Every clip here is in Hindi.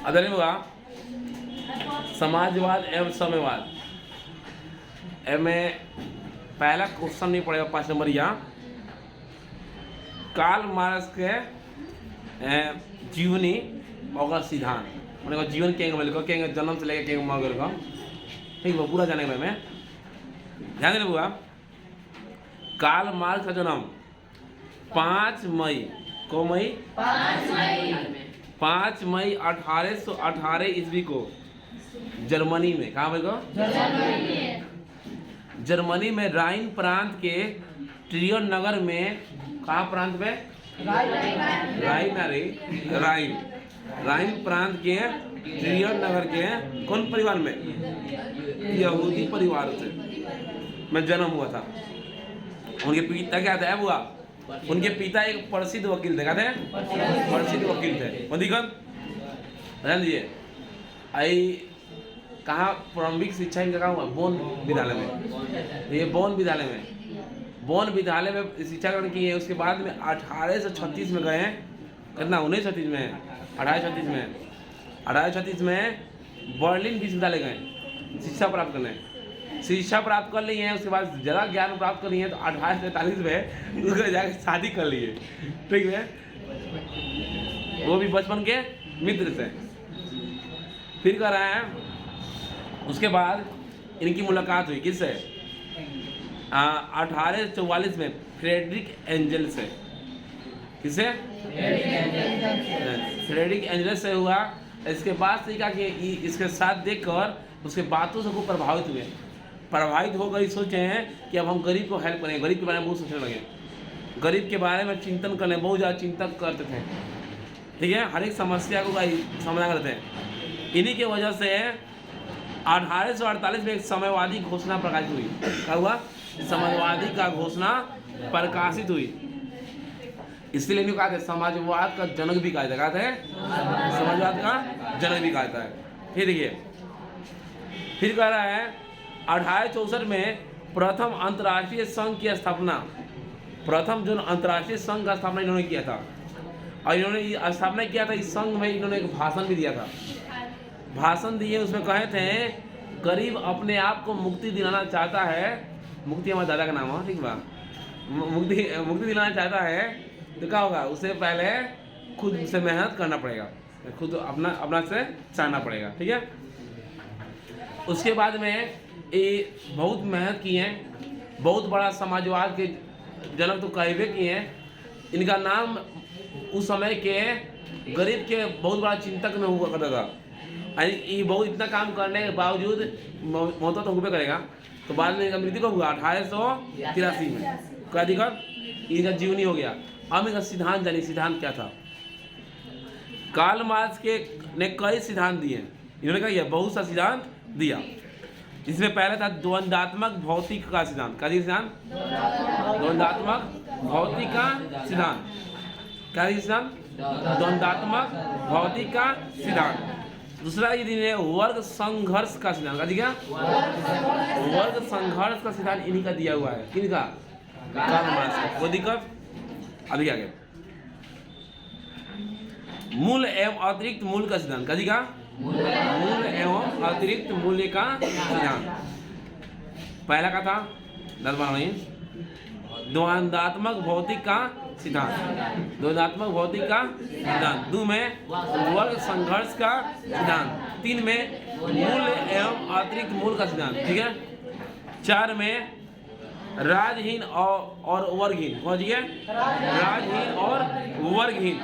अदर हुआ समाजवाद एवं साम्यवाद। में पहला क्वेश्चन नहीं पड़ेगा 5 नंबर यहाँ। कार्ल मार्क्स के जीवनी और सिद्धांत मैंने जीवन के जन्म से लेकर के मर गए ठीक है पूरा जाने में ध्यान देना हुआ। कार्ल मार्क्स का जन्म 5 मई को 5 मई 1818 ईस्वी को जर्मनी में कहाँ भाई को जर्मनी में राइन प्रांत के ट्रियन नगर में कहाँ प्रांत में राइन प्रांत के ट्रियन नगर के कौन परिवार में यहूदी परिवार से में जन्म हुआ था। उनके पिता क्या था हुआ उनके पिता एक प्रसिद्ध वकील थे। कहते हैं प्रसिद्ध वकील थे। दिक्कत ध्यान दीजिए आई कहाँ प्रारंभिक शिक्षा इनका कहाँ हुआ बोन विद्यालय में। ये बोन विद्यालय में शिक्षा ग्रहण की है। उसके बाद में 1836 में गए कितना 1936 में 1836 में बर्लिन विश्वविद्यालय गए शिक्षा प्राप्त करने। शिक्षा प्राप्त कर ली है। उसके बाद ज़्यादा ज्ञान प्राप्त कर लिए हैं तो 1843 में उसके जाकर शादी कर लिए ठीक है वो भी बचपन के मित्र से। फिर कर रहे हैं उसके बाद इनकी मुलाकात हुई किससे 1844 में फ्रेडरिक एंजल से। किससे फ्रेडरिक एंजल से हुआ। इसके बाद से कहा कि इसके साथ देखकर उसके बातों से खूब प्रभावित हो गई। सोचे हैं कि अब हम गरीब को हेल्प करें। गरीब के बारे में बहुत सोचने लगे। गरीब के बारे में चिंतन करने बहुत ज़्यादा चिंतन करते थे ठीक है। हर एक समस्या को समाधान करते हैं। इन्हीं की वजह से 1848 में एक साम्यवादी घोषणा प्रकाशित हुई। क्या हुआ समाजवादी का घोषणा प्रकाशित हुई। इसलिए इन्हें कहा था समाजवाद का जनक भी कहा जाता है। समाजवाद का जनक भी कहा जाता है। फिर देखिए फिर कह रहा है 1864 में प्रथम अंतर्राष्ट्रीय संघ की स्थापना। प्रथम जो अंतर्राष्ट्रीय संघ का स्थापना इन्होंने किया था और इन्होंने स्थापना किया था। इस संघ में इन्होंने एक भाषण भी दिया था। भाषण दिए उसमें कहे थे गरीब अपने आप को मुक्ति दिलाना चाहता है। मुक्ति हमारे दादा का नाम है ठीक बा। मुक्ति दिलाना चाहता है तो क्या होगा उसे पहले खुद से मेहनत करना पड़ेगा। खुद अपना से चाहना पड़ेगा ठीक है। उसके बाद में ये बहुत मेहनत की हैं। बहुत बड़ा समाजवाद के जनक तो कहवे किए हैं। इनका नाम उस समय के गरीब के बहुत बड़ा चिंतक में हुआ करता था। ये बहुत इतना काम करने के बावजूद मौत तो हुए करेगा। तो बाद में इनका मृत्यु कब हुआ 1883 में। क्या दिक्कत इनका जीवनी हो गया। अब इनका सिद्धांत जानिए सिद्धांत क्या था। कार्ल मार्क्स के ने कई सिद्धांत दिए। इन्होंने क्या किया बहुत सा सिद्धांत दिया। इसमें पहला था द्वंदात्मक भौतिक का सिद्धांत। क्या सिद्धांत द्वंदात्मक भौतिक का सिद्धांत। क्या सिद्धांत द्वंदात्मक भौतिक का सिद्धांत। दूसरा ये वर्ग संघर्ष का सिद्धांत। क्या वर्ग संघर्ष का सिद्धांत इन्हीं का दिया हुआ है। किनका कार्ल मार्क्स का। वो दिक्कत अभी आगे मूल एवं अतिरिक्त मूल का सिद्धांत। क्या मूल एवं अतिरिक्त मूल्य का सिद्धांत। पहला का था द्वंदात्मक भौतिक का सिद्धांत। द्वंदात्मक भौतिक का सिद्धांत। 2 में वर्ग संघर्ष का सिद्धांत। 3 में मूल एवं अतिरिक्त मूल का सिद्धांत ठीक है। 4 में राजहीन और वर्गहीन। पहुंचिए राजहीन और वर्गहीन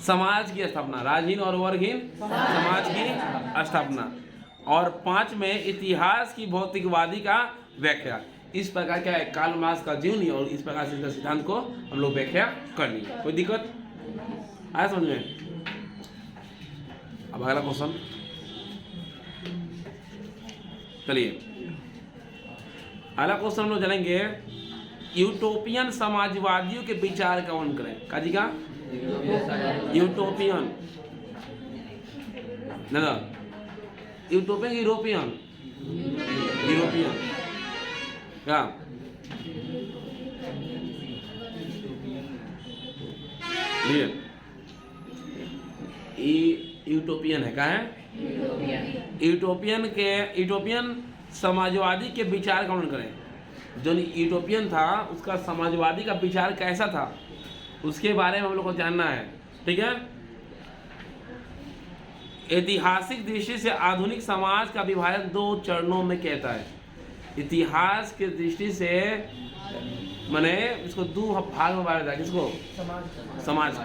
समाज की स्थापना। राजहीन और वर्गहीन समाज की स्थापना। और 5 में इतिहास की भौतिकवादी का व्याख्या। इस प्रकार क्या है कार्ल मार्क्स का जीवनी और इस प्रकार से इसका सिद्धांत को हम लोग व्याख्या कर ली। कोई दिक्कत आया समझ में। अब अगला क्वेश्चन चलिए अगला क्वेश्चन हम लोग जानेंगे यूटोपियन समाजवादियों के विचार का वर्णन करें। काजी का यूटोपियन ना यूटोपियन यूरोपियन क्या यूटोपियन है, क्या है? यूटोपियन समाजवादी के विचार का वर्णन करें। जो यूटोपियन था उसका समाजवादी का विचार कैसा था उसके बारे में हम लोग को जानना है, ठीक है। ऐतिहासिक दृष्टि से आधुनिक समाज का विभाजन 2 चरणों में कहता है। इतिहास के दृष्टि से मैंने इसको 2 भाग में बांटा था। किसको? समाज को।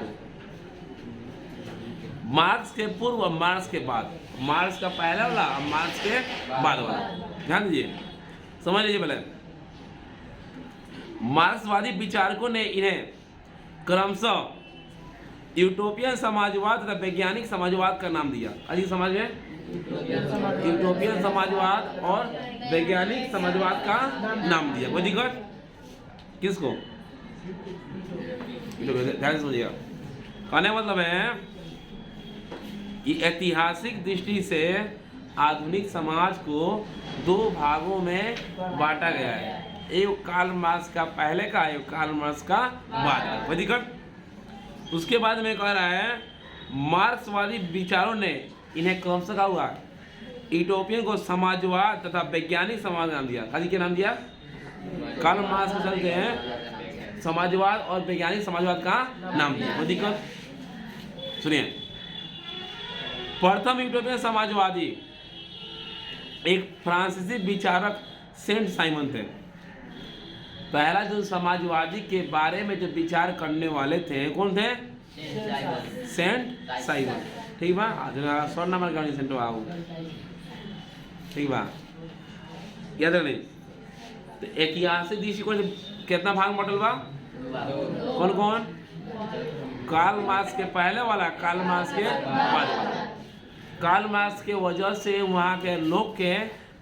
मार्क्स के पूर्व और मार्क्स के बाद। मार्क्स का पहला वाला और मार्क्स के बाद वाला, ध्यान दीजिए, समझ लीजिए। पहले मार्क्सवादी विचारकों ने इन्हें क्रमशः यूटोपियन समाजवाद तथा वैज्ञानिक समाजवाद का नाम दिया। अजी समझ में, यूटोपियन समाजवाद और वैज्ञानिक समाजवाद का नाम दिया। कोई दिक्कत? किसको? ध्यान से समझिएगा। कहने का मतलब है कि ऐतिहासिक दृष्टि से आधुनिक समाज को 2 भागों में बांटा गया है। एक कार्ल मार्क्स का पहले का, एक कार्ल मार्क्स का बाद का। कोई दिक्कत? उसके बाद में कह रहा है मार्क्सवादी विचारों ने इन्हें क्रमशः का हुआ यूटोपियन को समाजवाद तथा वैज्ञानिक समाज नाम दिया। खाली क्या नाम दिया? कार्ल मार्क्स को चलते हैं समाजवाद और वैज्ञानिक समाजवाद का नाम दिया। कोई दिक्कत? सुनिए, प्रथम यूटोपियन समाजवादी एक फ्रांसीसी विचारक सेंट साइमन थे। पहला जो समाजवादी के बारे में जो विचार करने वाले थे, कौन थे? Saint Simon. ठीक बा, सौ नंबर का सेंट आओ, ठीक बा, याद रखनी। तो ऐतिहासिक दृष्टिकोण से कितना भाग मॉडल बा? कौन कौन? कार्ल मार्क्स के पहले वाला, कार्ल मार्क्स के बाद वाला। कार्ल मार्क्स के वजह से वहाँ के लोग के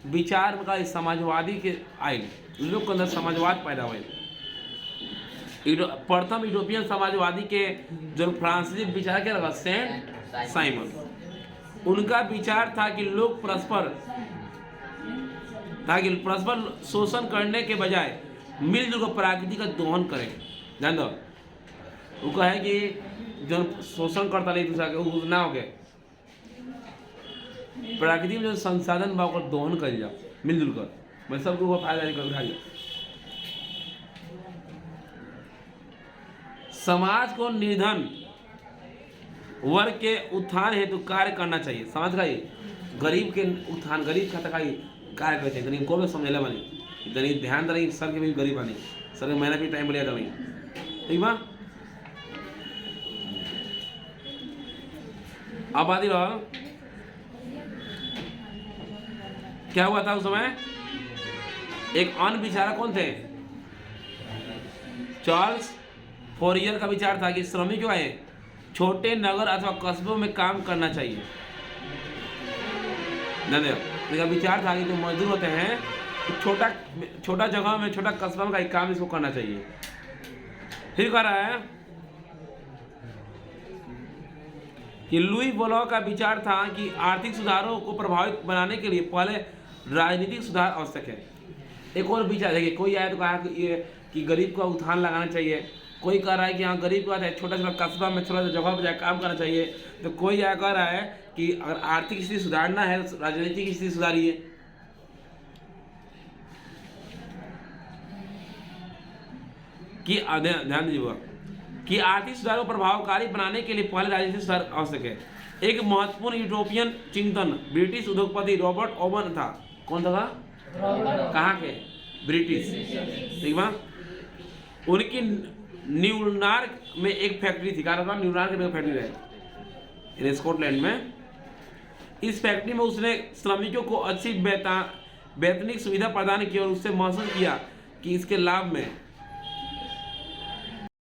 विचार का समाजवादी के आए, लोग के अंदर समाजवाद पैदा हुए। प्रथम यूरोपियन समाजवादी के जो फ्रांसीसी विचार के लगा सेंट साइमन, उनका विचार था कि लोग परस्पर शोषण करने के बजाय मिलजुल कर प्रकृति का दोहन करें। जान दो, वो कहे कि जो शोषण करता नहीं दूसरा के ना हो गए, प्रकृति में जो संसाधन बा ओकर दोहन कर जाओ मिलजुल कर, मैं सबको फायदा निकल उठा जाओ। समाज को निर्धन वर्ग के उत्थान हेतु कार्य करना चाहिए। समाज का गरीब के उत्थान, गरीब खाता का कार्य करना चाहिए। गरीब को भी समझेला बनी, गरीब ध्यान दे रही, सर के भी गरीब बनी, सर के मेहनत भी टाइम बढ़िया रही, ठीक बा। आबादी रहा क्या हुआ था उस समय? एक अन्य विचारक कौन थे? चार्ल्स फोरियर का विचार था कि श्रमिक जो है छोटे नगर अथवा कस्बों में काम करना चाहिए। इसका विचार था कि जो मजदूर होते हैं छोटा जगह में, छोटा कस्बा में काम इसको करना चाहिए। फिर कह रहा है कि लुई ब्लॉक का विचार था कि आर्थिक सुधारों को प्रभावित बनाने के लिए पहले राजनीतिक सुधार आवश्यक है। एक और विचार देखिए, कोई आया तो कहा कि गरीब का उत्थान लगाना चाहिए, कोई कह रहा है कि हाँ गरीब का छोटा छोटा कस्बा में छोटा जगह पर जाकर काम करना चाहिए, तो कोई यह कह रहा है कि अगर आर्थिक स्थिति सुधारना है राजनीतिक स्थिति सुधारिए। कि ध्यान दीजिएगा कि आर्थिक सुधार को प्रभावकारी बनाने के लिए पहले राजनीतिक सुधार आवश्यक है। एक महत्वपूर्ण यूरोपियन चिंतन ब्रिटिश उद्योगपति रॉबर्ट ओवन था। कौन था? कहाँ के? ब्रिटिश, ठीक बा। उनकी न्यूयॉर्क में एक फैक्ट्री थी। कहाँ? न्यूयॉर्क में एक फैक्ट्री है स्कॉटलैंड में। इस फैक्ट्री में उसने श्रमिकों को अच्छी वेतनिक सुविधा प्रदान की और उससे महसूस किया कि इसके लाभ में